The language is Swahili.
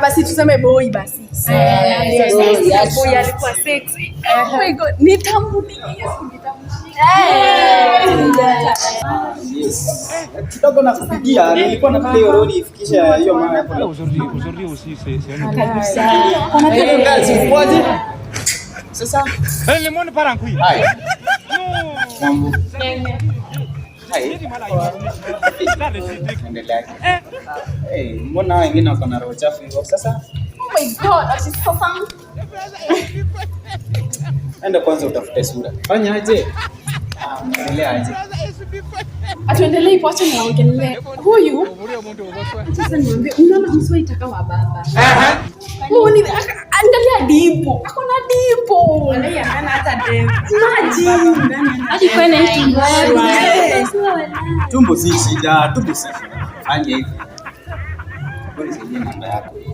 Basi tuseme boy basi. Boy alikuwa sexy. Oh my god, nitambulia. Kidogo nakupigia, nilikuwa nataka hiyo rodi ifikisha hiyo mara hapo. Aujourd'hui aussi c'est Kabisa. Kwaje? Sasa, le monde part en couille. Hai. Mambo. Hai. Endelea. Mbona wengine wako na roho chafu hivyo sasa? Oh my god, sasa. Enda kwanza utafute sura. Fanya aje? Endelea aje. Atuendelee ipo, acha niwaongelee. Huyu sasa niambie, unaona msoi itakawa baba. Huyu ni angalia dipo. Ako na dipo. Angalia hana hata dipo. Maji. Hadi kwenda tumbo. Tumbo si shida, tumbo si shida. Fanya hivi. Kwa nini namba yako?